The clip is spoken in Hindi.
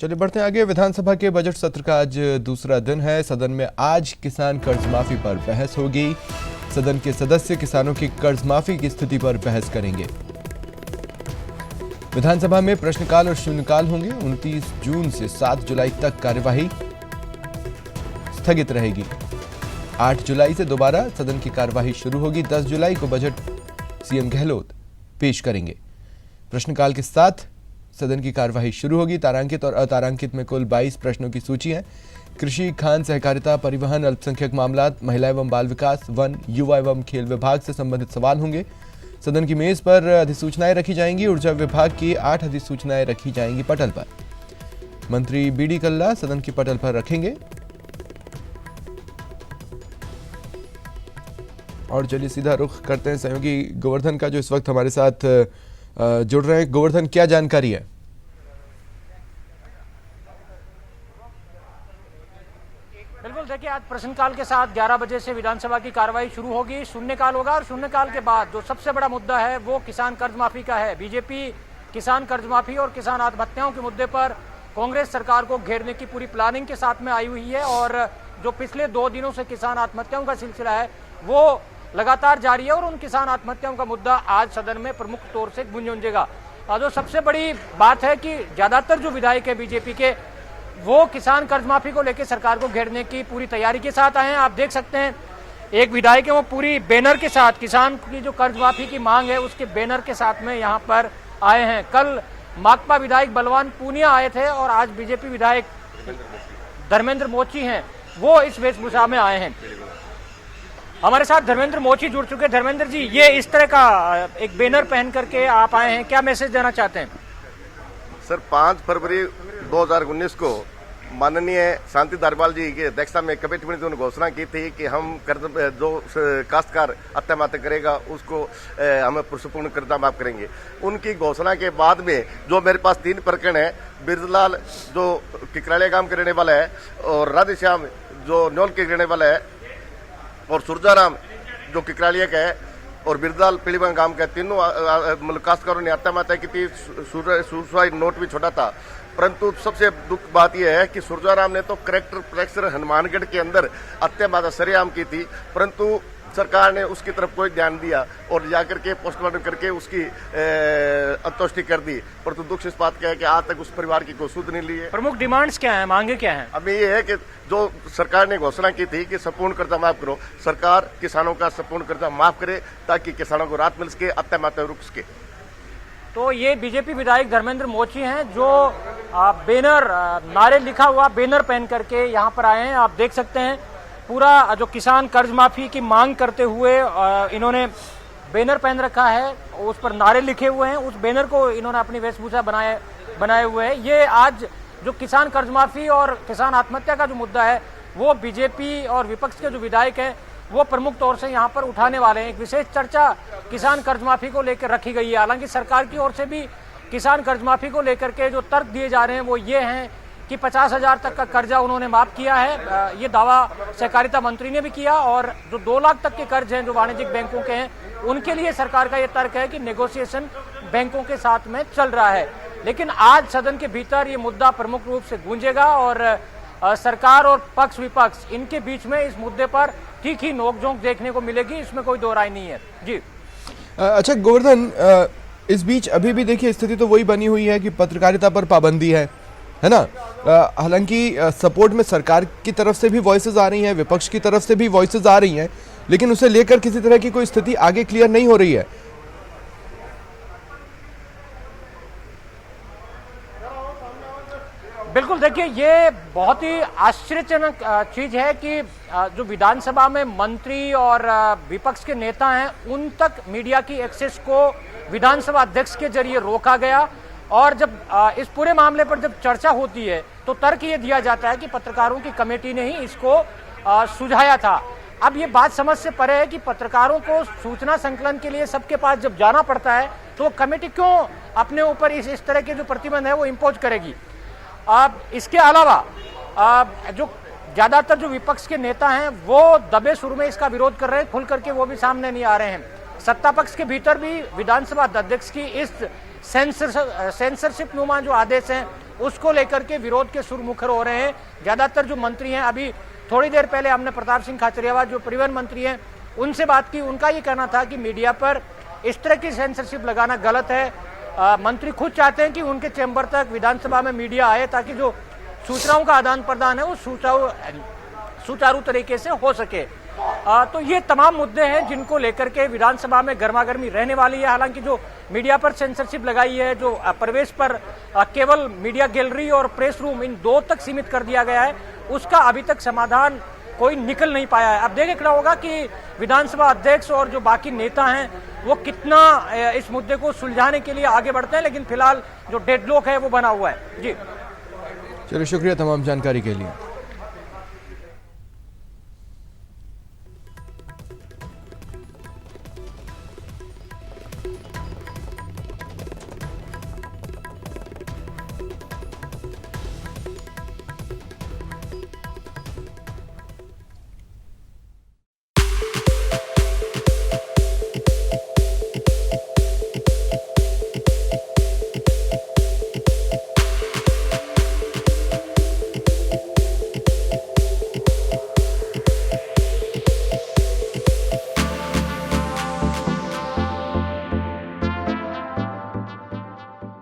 चलिए बढ़ते हैं आगे। विधानसभा के बजट सत्र का आज दूसरा दिन है। सदन में आज किसान कर्ज माफी पर बहस होगी। सदन के सदस्य किसानों की कर्ज माफी की स्थिति पर बहस करेंगे। विधानसभा में प्रश्नकाल और शून्यकाल होंगे। 29 जून से 7 जुलाई तक कार्यवाही स्थगित रहेगी। 8 जुलाई से दोबारा सदन की कार्यवाही शुरू होगी। 10 जुलाई को बजट सीएम गहलोत पेश करेंगे। प्रश्नकाल के साथ सदन की कार्यवाही शुरू होगी। तारांकित और अतारांकित में कुल 22 प्रश्नों की सूची है। कृषि, खान सहकारिता, परिवहन, अल्पसंख्यक मामलात, महिला एवं बाल विकास, वन, युवा एवं खेल विभाग से संबंधित सवाल होंगे। सदन की मेज पर अधिसूचनाएं रखी जाएंगी। ऊर्जा विभाग की 8 अधिसूचनाएं रखी जाएंगी पटल पर। मंत्री बीडी कल्ला सदन की पटल पर रखेंगे। और चलिए सीधा रुख करते हैं सहयोगी गोवर्धन का, जो इस वक्त हमारे साथ जुड़ रहे हैं। गोवर्धन, क्या जानकारी है? बिल्कुल, देखिए आज प्रश्नकाल के साथ 11 बजे से विधानसभा की कार्रवाई शुरू होगी। शून्यकाल होगा और शून्यकाल के बाद जो सबसे बड़ा मुद्दा है वो किसान कर्ज माफी का है। बीजेपी किसान कर्ज माफी और किसान आत्महत्याओं के मुद्दे पर कांग्रेस सरकार को घेरने की पूरी प्लानिंग के साथ में आई हुई है और जो पिछले 2 दिनों से किसान आत्महत्याओं का सिलसिला है वो लगातार जारी है और उन किसान आत्महत्याओं का मुद्दा आज सदन में प्रमुख तौर से गूंजेगा। जो सबसे बड़ी बात है कि ज्यादातर जो विधायक है बीजेपी के, वो किसान कर्ज माफी को लेकर सरकार को घेरने की पूरी तैयारी के साथ आए हैं। आप देख सकते हैं एक विधायक है वो पूरी बैनर के साथ किसान की जो कर्ज माफी की मांग है उसके बैनर के साथ में यहाँ पर आए हैं। कल माकपा विधायक बलवान पूनिया आए थे और आज बीजेपी विधायक धर्मेंद्र मोची हैं, वो इस वेशभूषा में आए हैं। हमारे साथ धर्मेंद्र मोची जुड़ चुके हैं। धर्मेंद्र जी, ये इस तरह का एक बैनर पहन करके आप आए हैं, क्या मैसेज देना चाहते हैं? सर, 5 फरवरी 2019 को माननीय शांति धारीवाल जी की अध्यक्षता में कमेटी बनी थी। उन्होंने घोषणा की थी कि हम कर्ज जो काश्तकार आत्महत्या करेगा उसको हम पूर्ण कर्जा माफ करेंगे। उनकी घोषणा के बाद में जो मेरे पास 3 प्रकरण है, बिरजलाल जो किकरालिया गांव के रहने वाला है और राधेश्याम जो न्योल के रहने वाला है और सुरजाराम जो किकरालिया का है और बिरदाल पीलीबांग गांव का, तीनों मतलब काश्तकारों ने आत्महत्या की थी। सुसाइड नोट भी छोड़ा था। परंतु सबसे दुख बात यह है कि सुरजाराम ने तो करेक्टर प्रेक्चर हनुमानगढ़ के अंदर आत्महत्या सरेआम की थी, परंतु सरकार ने उसकी तरफ कोई ध्यान दिया और जाकर के पोस्टमार्टम करके उसकी अंत्येष्टि कर दी। परंतु दुख इस बात का है कि आज तक उस परिवार की कोई सुध नहीं ली है। प्रमुख डिमांड्स क्या है, मांगे क्या है? अभी ये है कि जो सरकार ने घोषणा की थी कि संपूर्ण कर्जा माफ करो, सरकार किसानों का संपूर्ण कर्जा माफ करे ताकि किसानों को राहत मिल सके, आत्महत्या रुक सके। तो ये बीजेपी विधायक धर्मेंद्र मोची हैं जो बैनर नारे लिखा हुआ बैनर पहन करके यहाँ पर आए हैं। आप देख सकते हैं पूरा जो किसान कर्ज माफी की मांग करते हुए इन्होंने बैनर पहन रखा है, उस पर नारे लिखे हुए हैं। उस बैनर को इन्होंने अपनी वेशभूषा बनाए हुए हैं। ये आज जो किसान कर्ज माफी और किसान आत्महत्या का जो मुद्दा है वो बीजेपी और विपक्ष के जो विधायक हैं वो प्रमुख तौर से यहाँ पर उठाने वाले हैं। एक विशेष चर्चा किसान कर्ज माफी को लेकर रखी गई है। हालांकि सरकार की ओर से भी किसान कर्ज माफी को लेकर के जो तर्क दिए जा रहे हैं वो ये हैं कि 50,000 तक का कर्जा उन्होंने माफ किया है। ये दावा सहकारिता मंत्री ने भी किया और जो 2 लाख तक के कर्ज हैं जो वाणिज्यिक बैंकों के हैं उनके लिए सरकार का ये तर्क है कि नेगोशिएशन बैंकों के साथ में चल रहा है। लेकिन आज सदन के भीतर ये मुद्दा प्रमुख रूप से गूंजेगा और सरकार और पक्ष विपक्ष इनके बीच में इस मुद्दे पर तीखी नोकझोंक देखने को मिलेगी, इसमें कोई दो राय नहीं है। जी अच्छा गोवर्धन, इस बीच अभी भी देखिए स्थिति तो वही बनी हुई है कि पत्रकारिता पर पाबंदी है ना। हालांकि सपोर्ट में सरकार की तरफ से भी वॉइसेस आ रही हैं, विपक्ष की तरफ से भी वॉइसेस आ रही हैं, लेकिन उसे लेकर किसी तरह की कोई स्थिति आगे क्लियर नहीं हो रही है। बिल्कुल, देखिए ये बहुत ही आश्चर्यजनक चीज है कि जो विधानसभा में मंत्री और विपक्ष के नेता हैं उन तक मीडिया की एक्सेस को विधानसभा अध्यक्ष के जरिए रोका गया और जब इस पूरे मामले पर जब चर्चा होती है तो तर्क ये दिया जाता है कि पत्रकारों की कमेटी ने ही इसको सुझाया था। अब ये बात समझ से परे है कि पत्रकारों को सूचना संकलन के लिए सबके पास जब जाना पड़ता है तो कमेटी क्यों अपने ऊपर इस तरह के जो प्रतिबंध है वो इम्पोज करेगी। अब इसके अलावा जो ज्यादातर जो विपक्ष के नेता हैं वो दबे सुर में इसका विरोध कर रहे हैं, खुल करके वो भी सामने नहीं आ रहे हैं। सत्ता पक्ष के भीतर भी विधानसभा अध्यक्ष की इस सेंसरशिप नुमा जो आदेश हैं उसको लेकर के विरोध के सुर मुखर हो रहे हैं। ज्यादातर जो मंत्री हैं, अभी थोड़ी देर पहले हमने प्रताप सिंह खाचरियावास जो परिवहन मंत्री हैं उनसे बात की, उनका ये कहना था कि मीडिया पर इस तरह की सेंसरशिप लगाना गलत है। मंत्री खुद चाहते हैं कि उनके चैम्बर तक विधानसभा में मीडिया आए ताकि जो सूचनाओं का आदान प्रदान है वो सुचारू तरीके से हो सके। तो ये तमाम मुद्दे हैं जिनको लेकर के विधानसभा में गर्मागर्मी रहने वाली है। हालांकि जो मीडिया पर सेंसरशिप लगाई है, जो प्रवेश पर केवल मीडिया गैलरी और प्रेस रूम इन 2 तक सीमित कर दिया गया है, उसका अभी तक समाधान कोई निकल नहीं पाया है। अब देखना होगा कि विधानसभा अध्यक्ष और जो बाकी नेता हैं वो कितना इस मुद्दे को सुलझाने के लिए आगे बढ़ते हैं, लेकिन फिलहाल जो डेडलॉक है वो बना हुआ है। जी चलिए, शुक्रिया तमाम जानकारी के लिए।